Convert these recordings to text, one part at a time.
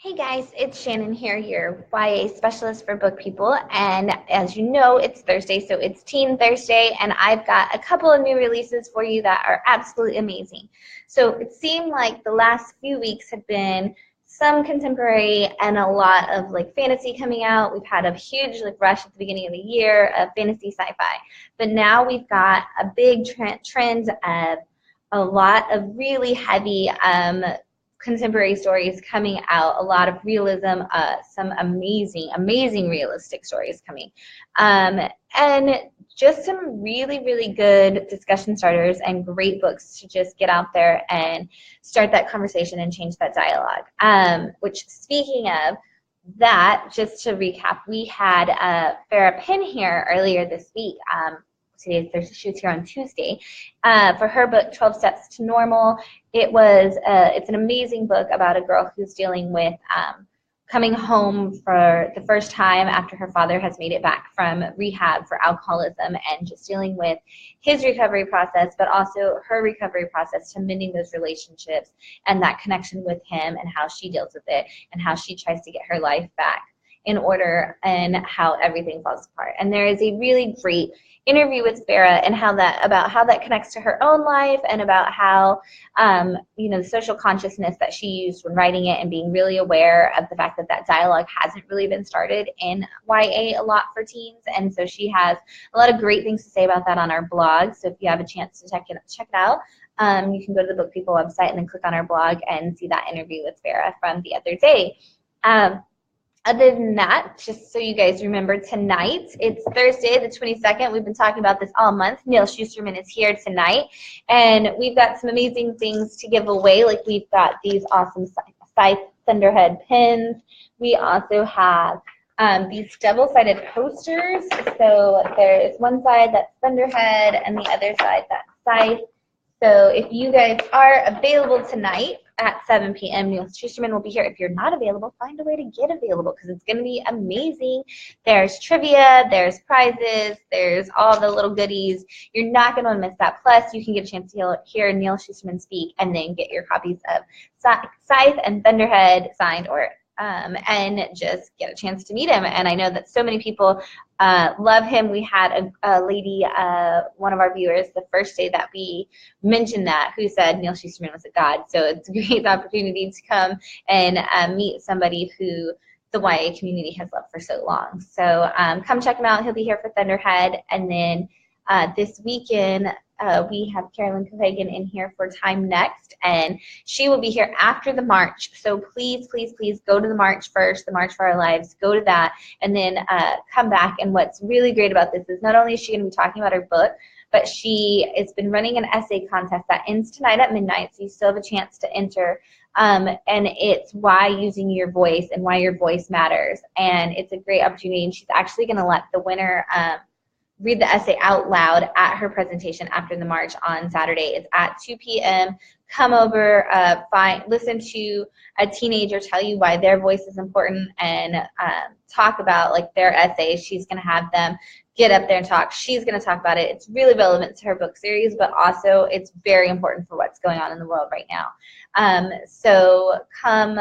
Hey guys, it's Shannon here, your YA specialist for Book People. And as you know, it's Thursday, so it's Teen Thursday, and I've got a couple of new releases for you that are absolutely amazing. So it seemed like the last few weeks have been some contemporary and a lot of fantasy coming out. We've had a huge rush at the beginning of the year of fantasy sci-fi, but now we've got a big trend of a lot of really heavy contemporary stories coming out, a lot of realism, some amazing realistic stories coming, and just some really good discussion starters and great books to just get out there and start that conversation and change that dialogue. Which, speaking of that, just to recap, we had Farrah Penn here earlier this week. She was here on Tuesday for her book 12 Steps to Normal. It's an amazing book about a girl who's dealing with coming home for the first time after her father has made it back from rehab for alcoholism, and just dealing with his recovery process, but also her recovery process to mending those relationships and that connection with him, and how she deals with it and how she tries to get her life back in order and how everything falls apart. And there is a really great interview with Farrah and about how that connects to her own life, and about how the social consciousness that she used when writing it, and being really aware of the fact that that dialogue hasn't really been started in YA a lot for teens. And so she has a lot of great things to say about that on our blog. So if you have a chance to check it out, you can go to the Book People website and then click on our blog and see that interview with Farrah from the other day. Other than that, just so you guys remember, tonight, it's Thursday the 22nd. We've been talking about this all month. Neil Schusterman is here tonight, and we've got some amazing things to give away. Like, we've got these awesome Scythe Thunderhead pins. We also have these double-sided posters. So there's one side that's Thunderhead and the other side that's Scythe. So if you guys are available tonight at 7 p.m., Neil Schusterman will be here. If you're not available, find a way to get available, because it's going to be amazing. There's trivia, there's prizes, there's all the little goodies. You're not going to want to miss that. Plus, you can get a chance to hear Neil Schusterman speak, and then get your copies of Scythe and Thunderhead signed, and just get a chance to meet him. And I know that so many people love him. We had a lady, one of our viewers, the first day that we mentioned that, who said Neil Schusterman was a god. So it's a great opportunity to come and meet somebody who the YA community has loved for so long. So come check him out. He'll be here for Thunderhead. And then this weekend, we have Carolyn Cohagen in here for Time Next, and she will be here after the march. So please go to the march first, the March for Our Lives. Go to that, and then come back. And what's really great about this is not only is she going to be talking about her book, but she has been running an essay contest that ends tonight at midnight, so you still have a chance to enter. And it's why using your voice and why your voice matters. And it's a great opportunity, and she's actually going to let the winner read the essay out loud at her presentation after the march on Saturday. It's at 2 p.m. Come over, listen to a teenager tell you why their voice is important, and talk about their essay. She's going to have them get up there and talk. She's going to talk about it. It's really relevant to her book series, but also it's very important for what's going on in the world right now. So come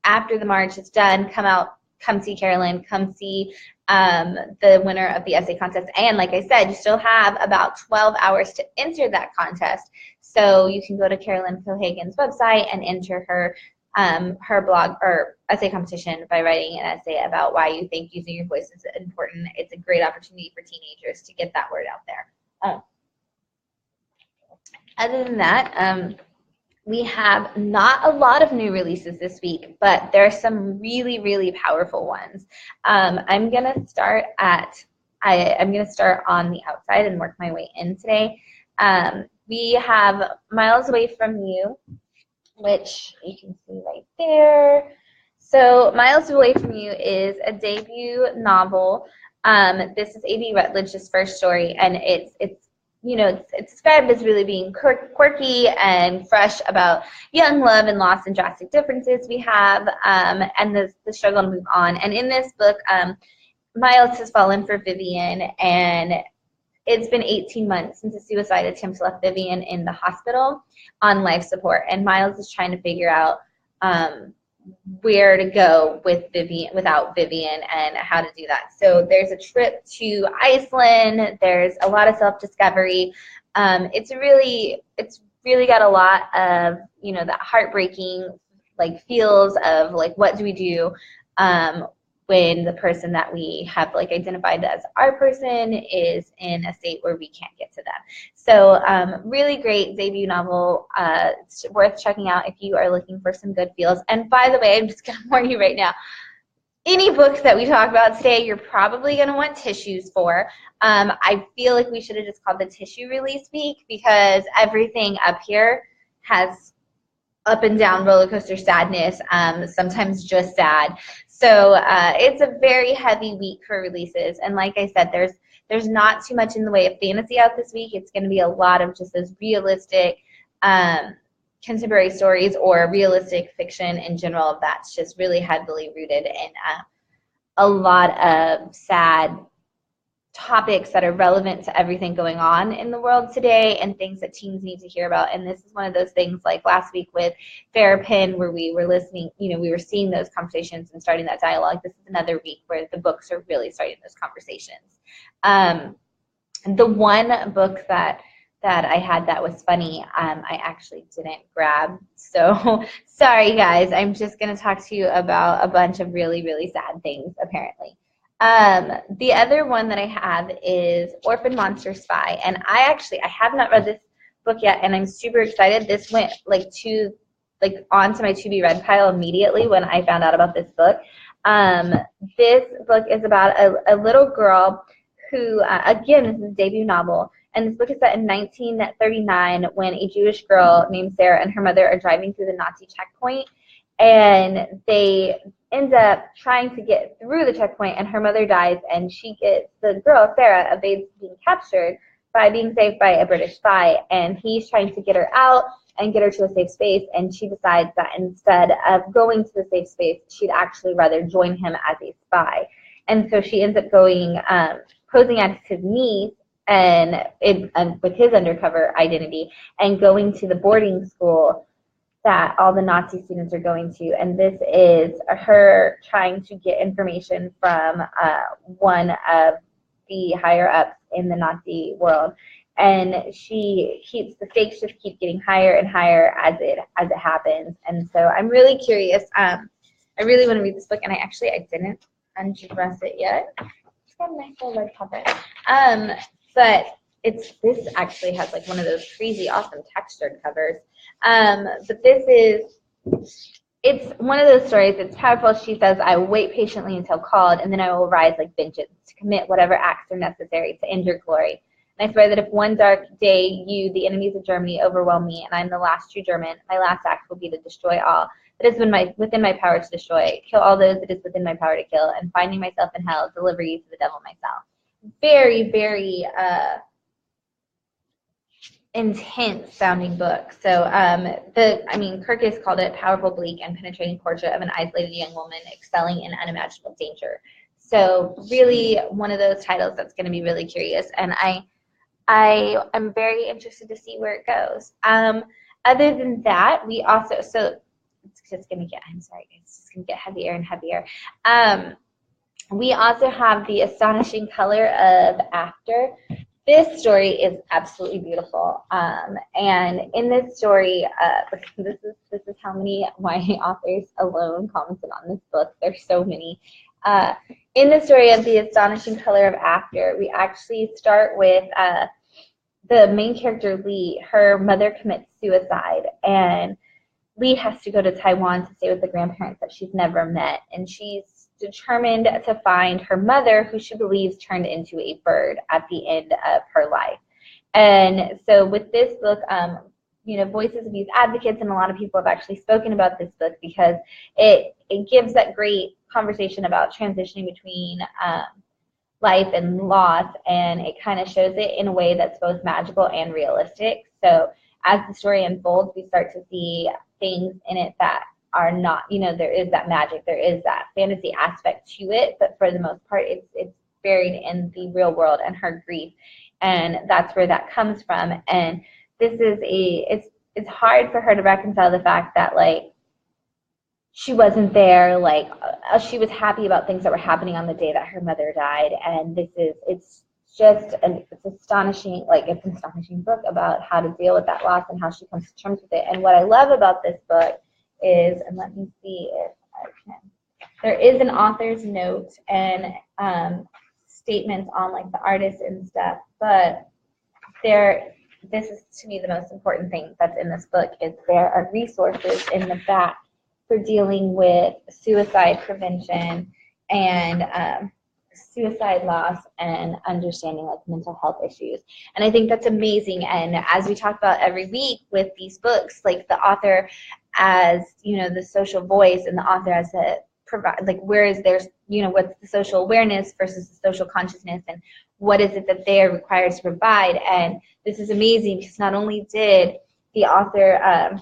after the march is done, come out, come see Carolyn, come see the winner of the essay contest. And like I said, you still have about 12 hours to enter that contest. So you can go to Carolyn Cohagen's website and enter her blog or essay competition by writing an essay about why you think using your voice is important. It's a great opportunity for teenagers to get that word out there. Other than that, we have not a lot of new releases this week, but there are some really powerful ones. I'm gonna start on the outside and work my way in today. We have Miles Away from You, which you can see right there. So Miles Away from You is a debut novel. This is A.B. Rutledge's first story, and it's described as really being quirky and fresh about young love and loss and drastic differences we have, and the struggle to move on. And in this book, Miles has fallen for Vivian, and it's been 18 months since a suicide attempt left Vivian in the hospital on life support. And Miles is trying to figure out where to go with Vivian without Vivian and how to do that. So there's a trip to Iceland. There's a lot of self-discovery. It's really got a lot of, you know, that heartbreaking like feels of like what do we do when the person that we have like identified as our person is in a state where we can't get to them. So really great debut novel. It's worth checking out if you are looking for some good feels. And by the way, I'm just going to warn you right now, any books that we talk about today, you're probably going to want tissues for. I feel like we should have just called the tissue release week because everything up here has up and down roller coaster sadness, sometimes just sad. So it's a very heavy week for releases. And like I said, there's not too much in the way of fantasy out this week. It's going to be a lot of just those realistic contemporary stories or realistic fiction in general that's just really heavily rooted in a lot of sad topics that are relevant to everything going on in the world today and things that teens need to hear about. And this is one of those things like last week with Farrapin where we were listening, you know, we were seeing those conversations and starting that dialogue. This is another week where the books are really starting those conversations. The one book that I had that was funny, I actually didn't grab. So sorry guys, I'm just going to talk to you about a bunch of really, really sad things apparently. The other one that I have is Orphan Monster Spy, and I have not read this book yet, and I'm super excited. This went onto my to be read pile immediately when I found out about this book. This book is about a little girl who, again, this is a debut novel, and this book is set in 1939 when a Jewish girl named Sarah and her mother are driving through the Nazi checkpoint, and they end up trying to get through the checkpoint, and her mother dies, and the girl, Sarah, evades being captured by being saved by a British spy, and he's trying to get her out and get her to a safe space, and she decides that instead of going to the safe space, she'd actually rather join him as a spy. And so she ends up going, posing as his niece, and with his undercover identity, and going to the boarding school that all the Nazi students are going to, and this is her trying to get information from one of the higher ups in the Nazi world, and the stakes just keep getting higher and higher as it happens. And so I'm really curious. I really want to read this book, and I didn't undress it yet. It's got a nice little red cover, but this actually has like one of those crazy awesome textured covers. But it's one of those stories. It's powerful. She says, "I will wait patiently until called, and then I will rise like vengeance to commit whatever acts are necessary to end your glory. And I swear that if one dark day you, the enemies of Germany, overwhelm me, and I am the last true German, my last act will be to destroy all that is within my power to destroy, kill all those it is within my power to kill, and finding myself in hell, deliver you to the devil myself." Very, very intense sounding book. So Kirkus called it powerful, bleak, and penetrating portrait of an isolated young woman excelling in unimaginable danger. So really one of those titles that's going to be really curious, and I am very interested to see where it goes. Other than that, it's just going to get, I'm sorry, it's just going to get heavier and heavier. We also have The Astonishing Color of After. This story is absolutely beautiful, and in this story, this is how many YA authors alone commented on this book. There's so many. In the story of The Astonishing Color of After, we actually start with the main character, Lee. Her mother commits suicide, and Lee has to go to Taiwan to stay with the grandparents that she's never met, and she's determined to find her mother, who she believes turned into a bird at the end of her life. And so with this book, Voices of Youth Advocates and a lot of people have actually spoken about this book because it gives that great conversation about transitioning between life and loss, and it kind of shows it in a way that's both magical and realistic. So as the story unfolds, we start to see things in it that are not, there is that magic, there is that fantasy aspect to it, but for the most part, it's buried in the real world and her grief, and that's where that comes from. And this is it's hard for her to reconcile the fact that, like, she wasn't there. Like she was happy about things that were happening on the day that her mother died. And it's just it's astonishing. Like it's an astonishing book about how to deal with that loss and how she comes to terms with it. And what I love about this book is, and let me see if I can. There is an author's note and statements on like the artist and stuff, but this is to me the most important thing that's in this book is there are resources in the back for dealing with suicide prevention and suicide loss and understanding like mental health issues. And I think that's amazing. And as we talk about every week with these books, like the author as, you know, the social voice and the author as a provide, like where is their, you know, what's the social awareness versus the social consciousness and what is it that they're required to provide. And this is amazing because not only did the author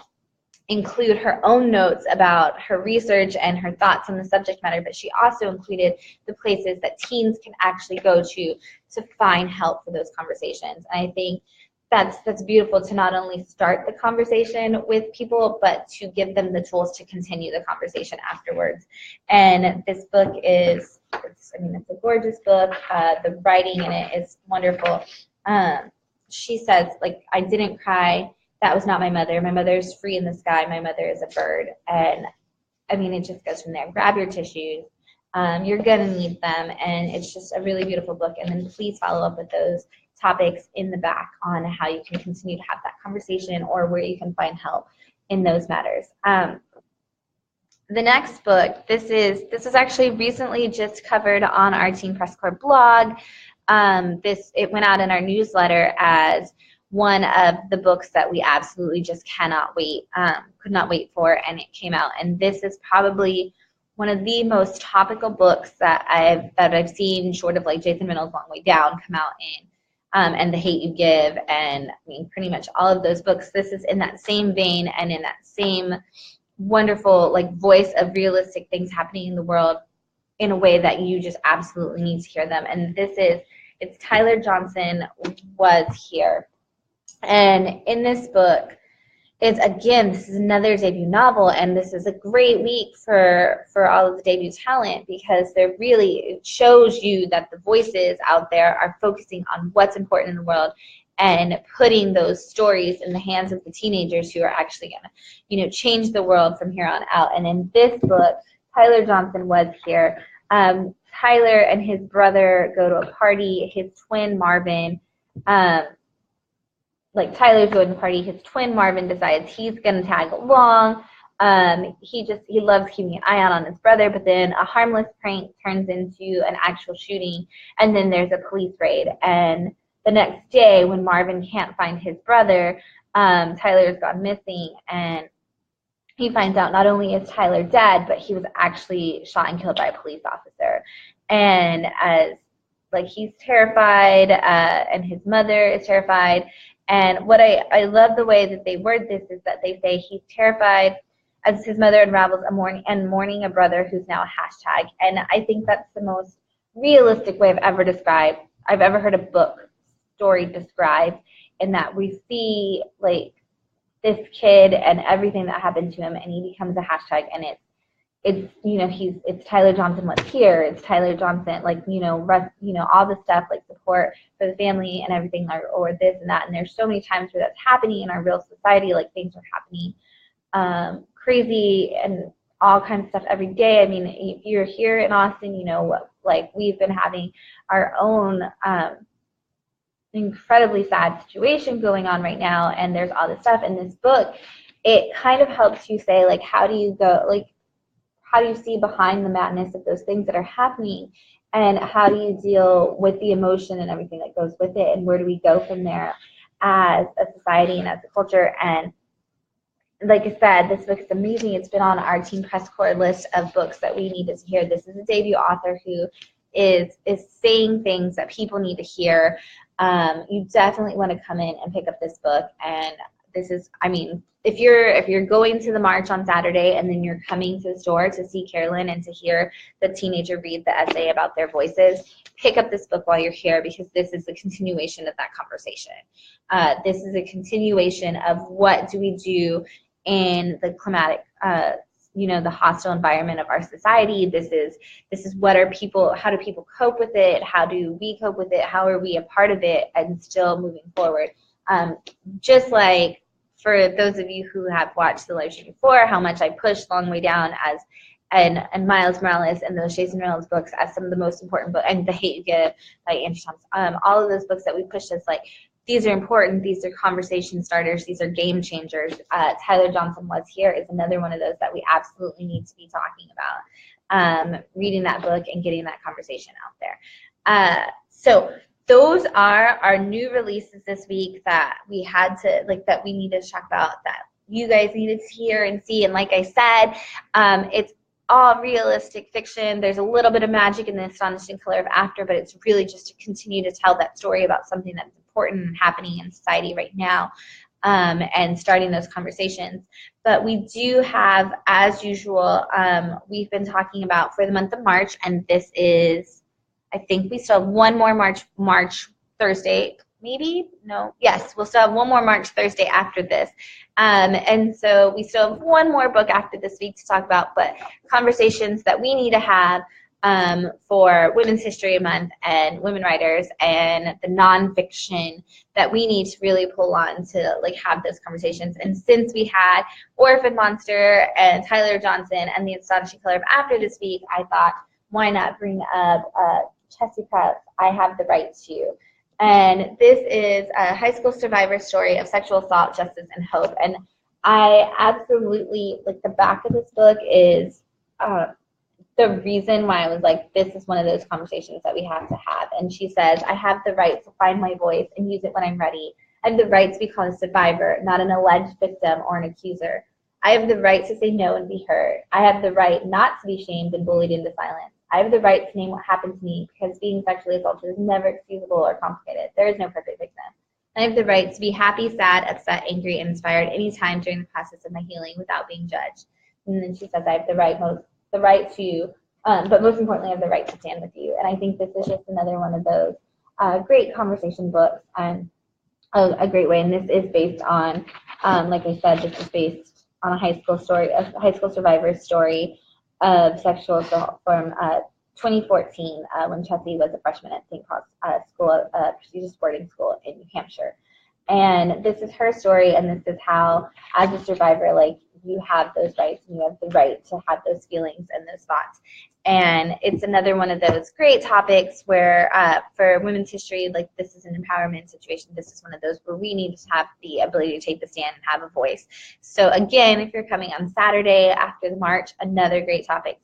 include her own notes about her research and her thoughts on the subject matter, but she also included the places that teens can actually go to find help for those conversations. And I think that's beautiful to not only start the conversation with people, but to give them the tools to continue the conversation afterwards. And this book is, it's a gorgeous book. The writing in it is wonderful. She says, like, I didn't cry. That was not my mother. My mother is free in the sky. My mother is a bird. And I mean, it just goes from there. Grab your tissues. You're going to need them. And it's just a really beautiful book. And then please follow up with those topics in the back on how you can continue to have that conversation or where you can find help in those matters. The next book, this is actually recently just covered on our Teen Press Corps blog. It went out in our newsletter as one of the books that we absolutely just could not wait for, and it came out. And this is probably one of the most topical books that I've seen, short of like Jason Reynolds' Long Way Down, come out in, and The Hate You Give, and I mean pretty much all of those books. This is in that same vein and in that same wonderful like voice of realistic things happening in the world in a way that you just absolutely need to hear them. And it's Tyler Johnson Was Here. And in this book, this is another debut novel, and this is a great week for all of the debut talent because it shows you that the voices out there are focusing on what's important in the world and putting those stories in the hands of the teenagers who are actually going to, you know, change the world from here on out. And in this book, Tyler Johnson Was Here. Tyler and his brother go to a party. His twin Marvin, Tyler's going to the party. His twin Marvin decides he's going to tag along. He loves keeping an eye out on his brother, but then a harmless prank turns into an actual shooting, and then there's a police raid. And the next day, when Marvin can't find his brother, Tyler's gone missing, and he finds out not only is Tyler dead, but he was actually shot and killed by a police officer. And he's terrified, and his mother is terrified. And what I love the way that they word this is that they say he's terrified as his mother unravels mourning a brother who's now a hashtag. And I think that's the most realistic way I've ever heard a book story described, in that we see like this kid and everything that happened to him, and he becomes a hashtag, and it's Tyler Johnson Was Here. It's Tyler Johnson, all the stuff like support for the family and everything, or this and that. And there's so many times where that's happening in our real society, like things are happening crazy and all kinds of stuff every day. I mean, if you're here in Austin, you know what, like we've been having our own incredibly sad situation going on right now, and there's all this stuff. In this book, it kind of helps you say, like, how do you see behind the madness of those things that are happening, and how do you deal with the emotion and everything that goes with it, and where do we go from there as a society and as a culture. And like I said, this book is amazing. It's been on our Teen Press Corps list of books that we needed to hear. This is a debut author who is saying things that people need to hear. You definitely want to come in and pick up this book. And this is, I mean, if you're going to the march on Saturday and then you're coming to the store to see Carolyn and to hear the teenager read the essay about their voices, pick up this book while you're here, because this is the continuation of that conversation. This is a continuation of what do we do in the climatic you know, the hostile environment of our society. This is what are people, how do people cope with it? How do we cope with it? How are we a part of it and still moving forward? Just like for those of you who have watched the live stream before, how much I pushed Long Way Down as and Miles Morales and those Jason Reynolds books as some of the most important books, and The Hate You Give by Andrew Thompson. All of those books that we pushed as like, these are important, these are conversation starters, these are game changers. Tyler Johnson Was Here is another one of those that we absolutely need to be talking about. Reading that book and getting that conversation out there. So those are our new releases this week that we had to, like, that we needed to talk about, that you guys needed to hear and see. And like I said, it's all realistic fiction. There's a little bit of magic in The Astonishing Color of After, but it's really just to continue to tell that story about something that's important and happening in society right now, and starting those conversations. But we do have, as usual, we've been talking about for the month of March, and this is, I think we still have one more March Thursday, maybe? No. Yes, we'll still have one more March Thursday after this. And so we still have one more book after this week to talk about, but conversations that we need to have for Women's History Month and women writers and the nonfiction that we need to really pull on to like have those conversations. And since we had Orphan Monster and Tyler Johnson and The Astonishing Color of After this week, I thought, why not bring up Chessie Pratt's I Have the Right to. And this is a high school survivor story of sexual assault, justice, and hope. And I absolutely, like, the back of this book is the reason why I was like, this is one of those conversations that we have to have. And she says, I have the right to find my voice and use it when I'm ready. I have the right to be called a survivor, not an alleged victim or an accuser. I have the right to say no and be heard. I have the right not to be shamed and bullied into silence. I have the right to name what happened to me, because being sexually assaulted is never excusable or complicated. There is no perfect victim. I have the right to be happy, sad, upset, angry, and inspired anytime during the process of my healing without being judged. And then she says, I have the right to, but most importantly, I have the right to stand with you. And I think this is just another one of those great conversation books, and a great way. And this is based on, like I said, this is based on a high school survivor's story of sexual assault from 2014 when Chessie was a freshman at St. Paul's School, prestigious boarding school in New Hampshire. And this is her story, and this is how, as a survivor, like, you have those rights and you have the right to have those feelings and those thoughts. And it's another one of those great topics where for women's history, like, this is an empowerment situation. This is one of those where we need to have the ability to take the stand and have a voice. So again, if you're coming on Saturday after the march, another great topic,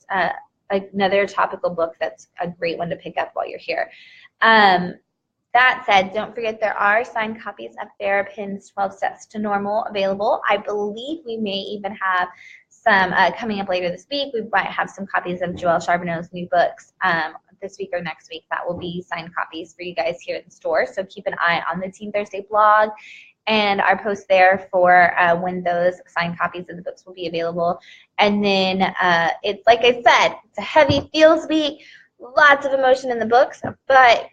another topical book that's a great one to pick up while you're here. That said, don't forget there are signed copies of Farrah Pinn's 12 Steps to Normal available. I believe we may even have some coming up later this week. We might have some copies of Joelle Charbonneau's new books this week or next week. That will be signed copies for you guys here at the store. So keep an eye on the Teen Thursday blog and our post there for when those signed copies of the books will be available. And then it's, like I said, it's a heavy feels week, lots of emotion in the books, but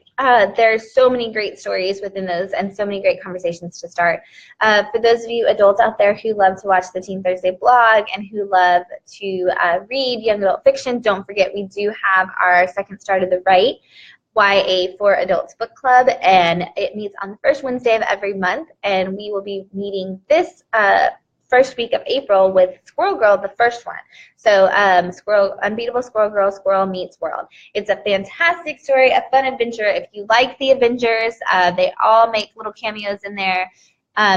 there's so many great stories within those and so many great conversations to start. For those of you adults out there who love to watch the Teen Thursday blog and who love to read young adult fiction, don't forget we do have our second start of the Right YA for Adults book club, and it meets on the first Wednesday of every month, and we will be meeting this first week of April with Squirrel Girl, the first one. So Unbeatable Squirrel Girl, Squirrel Meets World. It's a fantastic story, a fun adventure. If you like the Avengers, they all make little cameos in there,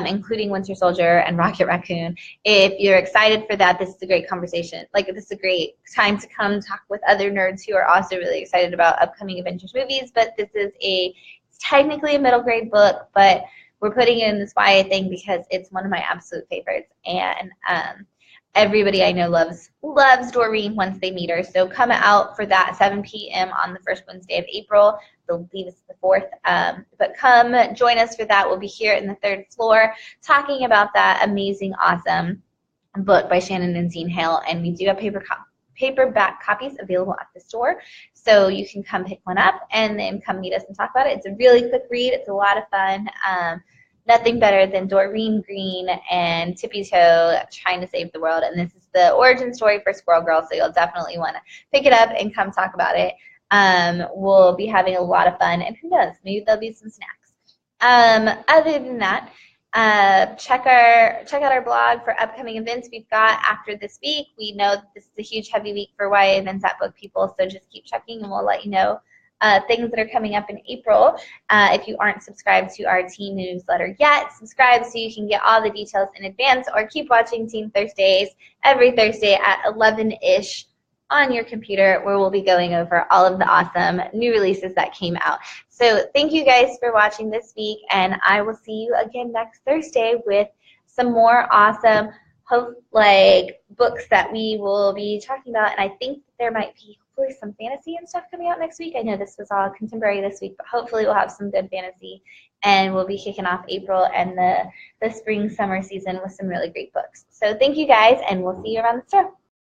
including Winter Soldier and Rocket Raccoon. If you're excited for that, this is a great conversation. Like, this is a great time to come talk with other nerds who are also really excited about upcoming Avengers movies. But this is it's technically a middle grade book, but we're putting it in this YA thing because it's one of my absolute favorites. And everybody I know loves Doreen once they meet her. So come out for that 7 p.m. on the first Wednesday of April. I believe it's the 4th. But come join us for that. We'll be here in the 3rd floor talking about that amazing, awesome book by Shannon and Zine Hale. And we do have paperback copies available at the store. So you can come pick one up and then come meet us and talk about it. It's a really quick read. It's a lot of fun. nothing better than Doreen Green and Tippy Toe trying to save the world. And this is the origin story for Squirrel Girl, so you'll definitely want to pick it up and come talk about it. We'll be having a lot of fun, and who knows, maybe there'll be some snacks. Other than that, check out our blog for upcoming events we've got after this week. We know that this is a huge, heavy week for YA events at BookPeople, so just keep checking, and we'll let you know things that are coming up in April. If you aren't subscribed to our teen newsletter yet, subscribe so you can get all the details in advance, or keep watching Teen Thursdays every Thursday at 11-ish on your computer, where we'll be going over all of the awesome new releases that came out. So thank you guys for watching this week, and I will see you again next Thursday with some more awesome books that we will be talking about. And I think there might be hopefully some fantasy and stuff coming out next week. I know this was all contemporary this week, but hopefully we'll have some good fantasy, and we'll be kicking off April and the spring summer season with some really great books. So thank you guys, and we'll see you around the store.